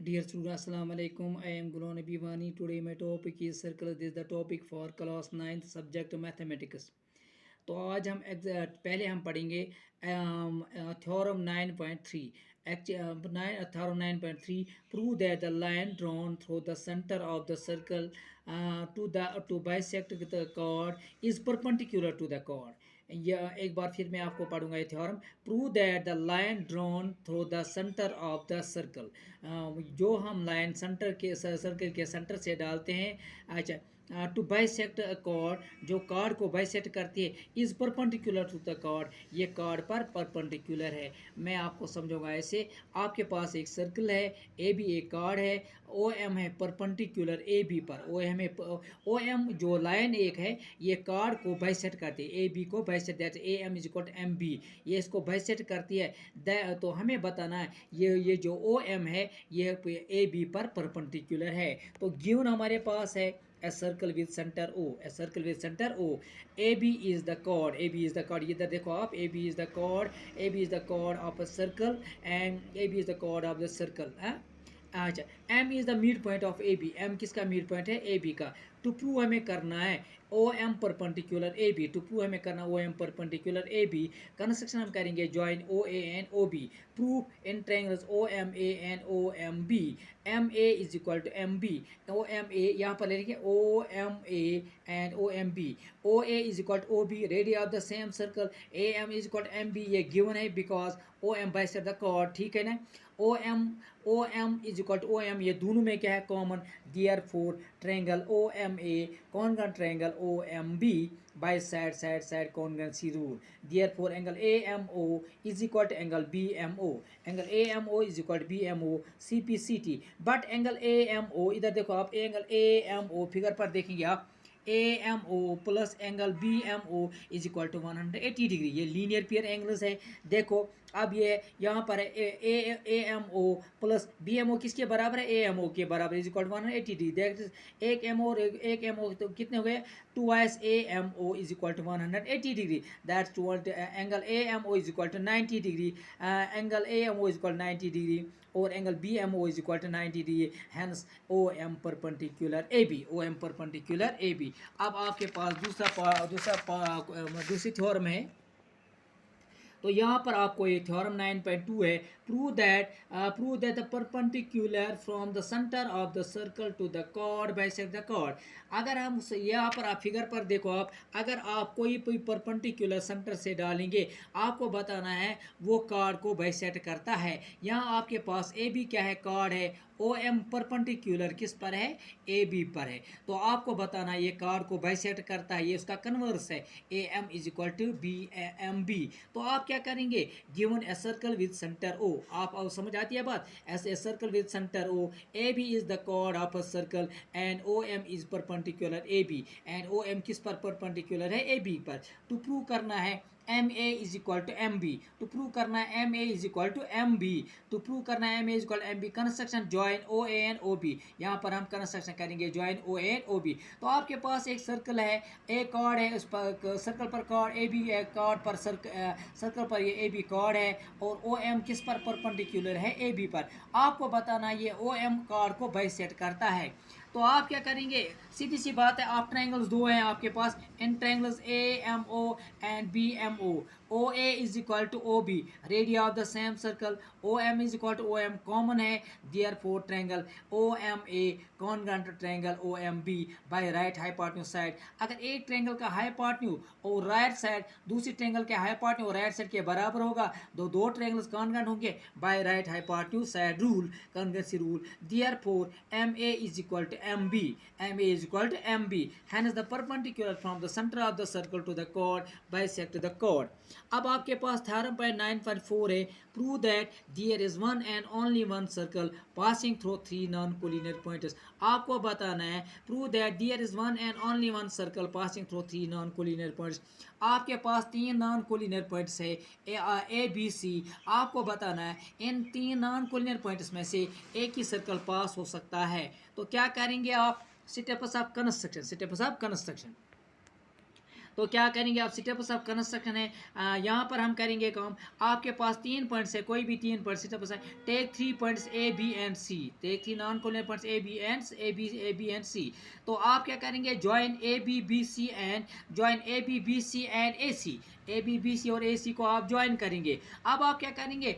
Dear students, Assalamu alaikum. I am Gulon Bivani. Today my topic is circle. This is the topic for class 9th subject mathematics. तो आज हम पहले हम पढ़ेंगे theorem 9.3 theorem 9.3 prove that the line drawn through the centre of the circle to bisect the chord is perpendicular to the chord. यह एक बार फिर मैं आपको पढ़ूंगा ये theorem. Prove that the line drawn through the centre of the circle, जो हम लाइन सेंटर के सर्कल के सेंटर से डालते हैं, अच्छा, टू बाइसेक्ट अ कॉर्ड, जो कॉर्ड को बाइसेक्ट करती है, is perpendicular to the chord, ये कॉर्ड पर परपेंडिकुलर है। मैं आपको समझाऊंगा ऐसे। आपके पास एक सर्कल है, ए बी एक कॉर्ड है, ओ एम है परपेंडिकुलर ए बी पर। ओ एम जो लाइन एक है, ये कॉर्ड को बाइसेक्ट करती है, ए बी को बाइसेक्ट देती है। A M is equal to M B, ये इसको बाइसेक्ट करती है। तो हमें बताना है ये जो ओ एम है ये ए बी पर परपेंडिकुलर है। तो गिवन हमारे पास है a circle with center O, a circle with center O, AB is the chord, AB is the chord, इधर देखो आप, AB is the chord, AB is the chord of a circle and AB is the chord of the circle, अच्छा, M is the mid point of A B, M किसका mid point है, A B का। To prove हमें करना है O M perpendicular A B, to prove हमें करना O M perpendicular A B. Construction हम करेंगे join O A and O B, prove in triangles O M A and O M B, M A is equal to M B, O M A यहाँ पर ले लिखिए O M A and O M B, O A is equal to O B, radius of the same circle, A M is equal to M B, ये given है because O M bisect the chord, ठीक है ना। O M is equal to O M, ये दोनों में क्या है common, therefore triangle O M A congruent triangle O M B by side congruency rule, therefore angle A M O is equal to angle B M O, angle A M O is equal to B M O C P C T. But angle A M O, इधर देखो आप, angle A M O figure पर देखेंगे आप, A M O plus angle B M O is equal to 180 degree, ये linear pair angles है। देखो अब ये यहाँ पर है A M O plus B M ओ किसके बराबर है, ए एम ओ के बराबर, इज इक्वल टू 180 डिग्री। देख एक एम ओ तो कितने हो गए, twice A M O is equal to 180 degree, that's to angle A M O is equal to 90 degree, angle A M O is equal to 90 degree और angle B M O is equal to 90 degree, hence O M perpendicular A B, O M perpendicular A B. अब आपके पास दूसरी theorem है। तो यहाँ पर आपको ये थ्योरम 9.2 है, prove that the perpendicular from the centre of the circle to the chord bisect the chord. अगर हम यहाँ पर आप फिगर पर देखो आप, अगर आप कोई परपेंडिकुलर सेंटर से डालेंगे, आपको बताना है वो कॉर्ड को बाइसेक्ट करता है। यहाँ आपके पास ए बी क्या है, कॉर्ड है, ओ एम परपेंडिकुलर किस पर है, ए बी पर है। तो आपको बताना ये कॉर्ड को बाइसेक्ट करता है, ये उसका कन्वर्स है, A M is equal to B M B. तो आप क्या करेंगे, given a circle with centre O, आप समझ आती है बात, as a circle with centre O, A B is the chord of a circle and O M is perpendicular A B, and O M किस पर परपेंडिकुलर है, A B पर। To prove करना है M A is equal to M B, to prove करना है M A is equal to M B, to prove करना है M A is equal M B. Construction join O A and O B, यहाँ पर हम construction करेंगे join O A and O B. तो आपके पास एक सर्कल है, एक कॉर्ड है, उस पर सर्कल पर कॉर्ड ए बी है, कॉर्ड पर सर्कल पर ये ए बी कॉर्ड है, और ओ एम किस पर परपेंडिकुलर है, ए बी पर। आपको बताना ये ओ एम कॉर्ड को बाइसेक्ट करता है। तो आप क्या करेंगे, सीधी सी बात है, आप ट्रायंगल्स दो हैं आपके पास, in triangles A M O and B M O, O A is equal to O B, radius of the same circle, O M is equal to O M common है, therefore triangle O M A congruent triangle O M B by right hypotenuse side. अगर एक triangle का hypotenuse और right side दूसरी triangle के hypotenuse और right side के बराबर होगा, दो ट्रायंगल्स कॉन्ग्रुएंट होंगे by right hypotenuse side rule, congruency rule, therefore M A is equal to M B, M A is equal to M B, hence the perpendicular from the center of the circle to the chord bisect the chord। अब आपके पास theorem पर 9.4 है, prove that there is one and only one circle passing through three non collinear points. आपको बताना है prove that there is one and only one circle passing through three non collinear points. आपके पास तीन non collinear points है, A B C. आपको बताना है इन तीन नॉन कोलिनियर पॉइंट्स में से एक ही सर्कल पास हो सकता है। तो क्या करेंगे आप, स्टेप्स ऑफ कंस्ट्रक्शन, तो क्या करेंगे आप, स्टेप्स ऑफ कंस्ट्रक्शन है। यहाँ पर हम करेंगे काम, आपके पास 3 पॉइंट्स है, कोई भी 3 पॉइंट स्टेप्स है। Take 3 points A B and C, take 3 non collinear points A B and C. तो आप क्या करेंगे, join A B B C and join A B B C and A C, A B B C और A सी को आप join करेंगे। अब आप क्या करेंगे,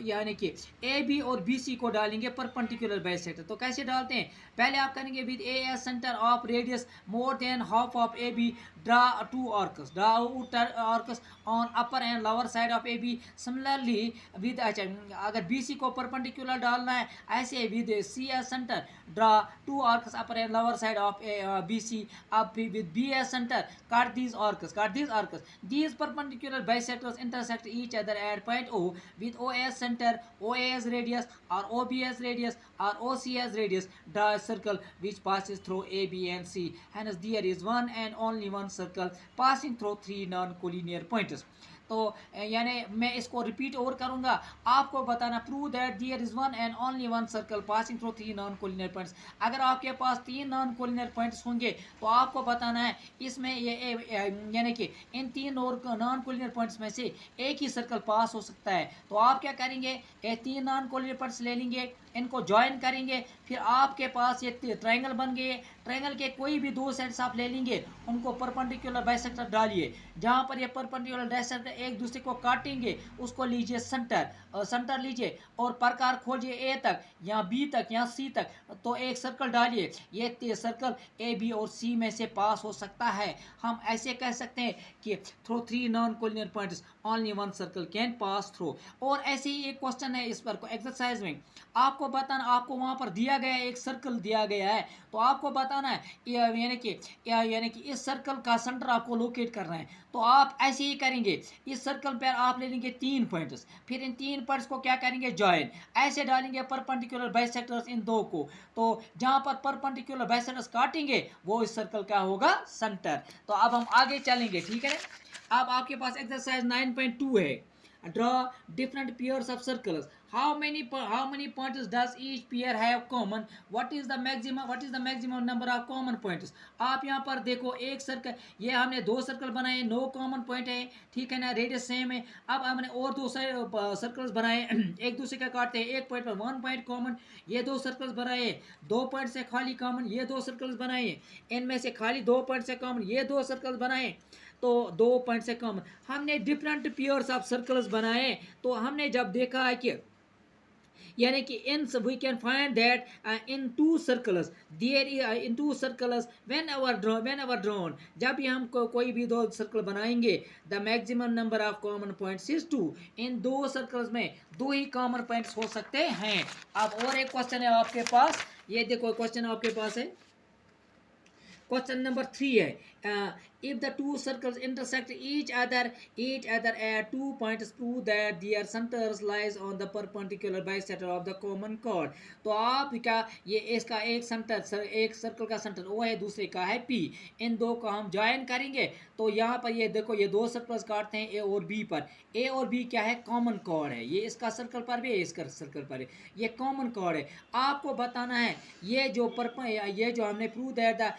यानी कि ए बी और बी सी को डालेंगे परपेंडिकुलर बाइसेक्टर। तो कैसे डालते हैं, पहले आप करेंगे with A as centre of radius more than half of A B draw 2 arcs on upper and lower side of A B. Similarly with, अच्छा अगर बी सी को परपेंडिकुलर डालना है, ऐसे with C as centre draw 2 arcs upper and lower side of B C. अब with B as centre cut these arcs. These perpendicular bisectors intersect each other at point O with OS center, OAS radius or OBS radius or OCS radius. Draw a circle which passes through A, B and C. Hence there is one and only one circle passing through 3 non-collinear points. तो यानी मैं इसको repeat और करूंगा, आपको बताना prove that there is one and only one circle passing through 3 non collinear points. अगर आपके पास 3 नॉन कोलिनियर पॉइंट्स होंगे तो आपको बताना है इसमें ये यानी कि इन 3 और नॉन कोलिनियर पॉइंट्स में से एक ही सर्कल पास हो सकता है। तो आप क्या करेंगे, ये 3 नॉन कोलिनियर पॉइंट्स ले लेंगे, इनको ज्वाइन करेंगे, फिर आपके पास ये ट्रायंगल बन गए। ट्रायंगल के कोई भी 2 साइड्स आप ले लेंगे, उनको परपेंडिकुलर बाइसेक्टर डालिए। जहां पर ये परपेंडिकुलर बाइसेक्टर एक दूसरे को काटेंगे उसको लीजिए सेंटर, सेंटर लीजिए और प्रकार खोजिए ए तक या बी तक या सी तक, तो एक सर्कल डालिए। ये सर्कल ए बी और सी में से पास हो सकता है। हम ऐसे कह सकते हैं कि through 3 non collinear points only one circle can pass through. और ऐसे ही एक क्वेश्चन है इस पर एक्सरसाइज में, आपको बताना, आपको वहां पर दिया गया है, एक सर्कल दिया गया है, तो आपको बताना है यानी कि इस सर्कल का सेंटर आपको लोकेट करना है। तो आप ऐसे ही करेंगे, इस सर्कल पर आप ले लेंगे 3 पॉइंट्स, फिर इन 3 पॉइंट्स को क्या करेंगे, ज्वाइन, ऐसे डालेंगे परपेंडिकुलर बाइसेक्टर्स इन 2 को। तो जहां पर परपेंडिकुलर बाइसेक्टर्स काटेंगे वो इस सर्कल का होगा सेंटर। तो अब हम आगे चलेंगे, ठीक है। अब आपके पास एक्सरसाइज 9.2 है, draw different pairs of circles. How many points does each pair have common? What is the maximum number of common points? आप यहाँ पर देखो, एक सर्कल, ये हमने 2 सर्कल बनाए, 9 कॉमन पॉइंट है, ठीक है ना, रेडियस सेम है। अब हमने और 2 सर्कल्स बनाए, एक दूसरे का काटते हैं, एक पॉइंट पर 1 पॉइंट कॉमन, ये 2 सर्कल्स बनाए, 2 पॉइंट से खाली कॉमन, ये 2 सर्कल्स बनाए, इनमें से खाली 2 पॉइंट से कॉमन, ये 2 सर्कल्स बनाए, तो 2 पॉइंट से कम। हमने डिफरेंट पेयर्स ऑफ सर्कल्स बनाए, तो हमने जब देखा है कि यानी कि in we can find that in 2 circles there in 2 circles whenever drawn, जब भी हम कोई भी 2 सर्कल बनाएंगे, the maximum number of common points is 2। इन 2 सर्कल्स में 2 ही कॉमन पॉइंट्स हो सकते हैं। अब और एक क्वेश्चन है आपके पास, ये देखो क्वेश्चन आपके पास है, क्वेश्चन नंबर 3 है, if the 2 circles intersect each other at 2 points, prove that their centers lies on the perpendicular bisector of the common chord। तो आप क्या, ये इसका एक सर्कल का सेंटर O है, दूसरे का है P, इन 2 को हम ज्वाइन करेंगे। तो यहाँ पर ये देखो, ये 2 सर्कल्स काटते हैं A और B पर, A और B क्या है, कॉमन कॉर्ड है, ये इसका सर्कल पर भी है, इसका सर्कल पर है, ये कॉमन कॉर्ड है। आपको बताना है ये जो हमने prove that the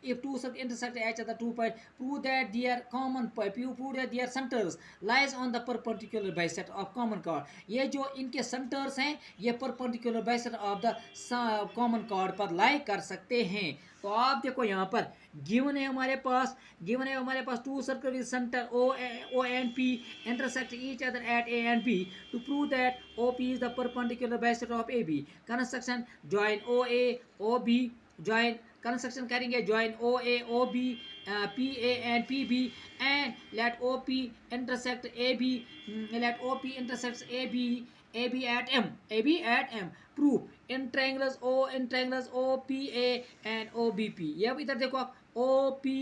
if 2 circles intersect each other 2 point, prove that their centers lies on the perpendicular bisector of common chord। ये जो इनके सेंटर्स हैं ये perpendicular bisector of the common chord पर लाई कर सकते हैं। तो आप देखो यहाँ पर गिवन है हमारे पास 2 circle with center O and P intersect each other at A and B। to prove that OP is the perpendicular bisector of AB, construction join OA OB, join construction करेंगे, join O A O B P A and P B, and let O P intersect A B, A B at M. Proof in triangles O P A and O B P. ये अब इधर देखो आप, O P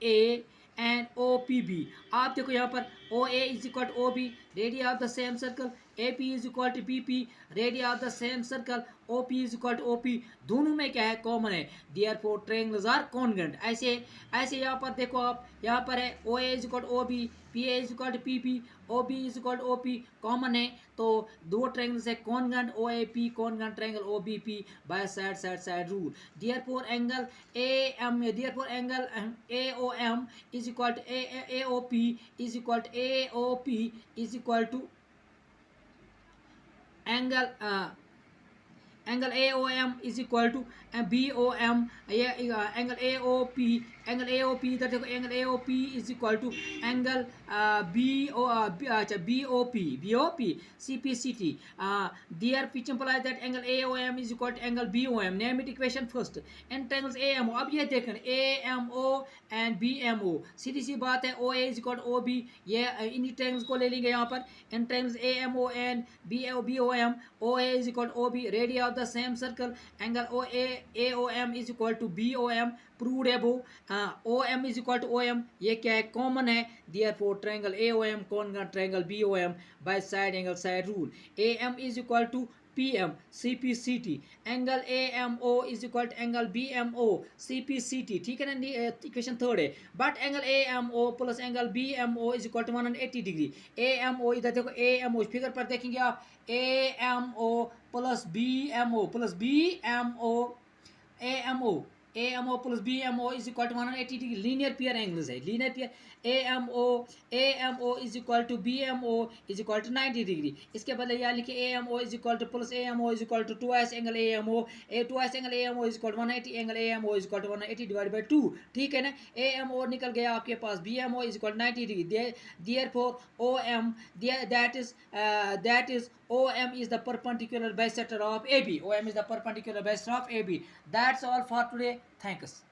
A and O P B. आप देखो यहाँ पर OA is equal to OB, radii of the same circle. AP is equal to BP, radii of the same circle. OP is equal to OP. दोनों में क्या है, common है. Therefore triangles are congruent. ऐसे ऐसे यहाँ पर देखो आप, यहाँ पर है OA is equal to OB, PA is equal to PP, OB is equal to OP, common है. तो दो ट्रायंगल्स है congruent, OAP congruent triangle OBP by side rule. Therefore angle AM, therefore angle AOM is equal to AOP is equal to AOP is equal to angle angle AOM is equal to BOM. Angle AOP, angle AOP इधर देखो, angle AOP is equal to angle BOP CPCT. There which implies that angle AOM is equal to angle BOM. Name it equation first. And triangles AMO, अब ये देखें AMO and BMO, सीधी सी बात है. OA is equal to OB, ये इन triangles को ले लेंगे यहाँ पर. And triangles AMO and BOM, OA is equal to OB, radii of the same circle. Angle AOM is equal to BOM, proved above. OM is equal to OM, ये क्या है, common है. Therefore triangle AOM congruent triangle BOM by side angle side rule. AM is equal to PM CPCT, angle AMO is equal to angle BMO CPCT. ठीक है ना, equation third है. But angle AMO plus angle BMO is equal to 180 degree. AMO इधर देखो, AMO figure पर देखेंगे आप, AMO plus BMO AMO plus BMO is equal to 180 degree. Linear pair angles है, linear pair. AMO is equal to BMO is equal to 90 degree. इसके बदले यहाँ लिखिए AMO is equal to plus AMO is equal to twice angle AMO. twice angle AMO is equal to 180, angle AMO is equal to 180 divided by 2. ठीक है ना. AMO निकल गया आपके पास, BMO is equal to 90 degree. Therefore OM, that is OM is the perpendicular bisector of AB. OM is the perpendicular bisector of AB. That's all for today. Thanks.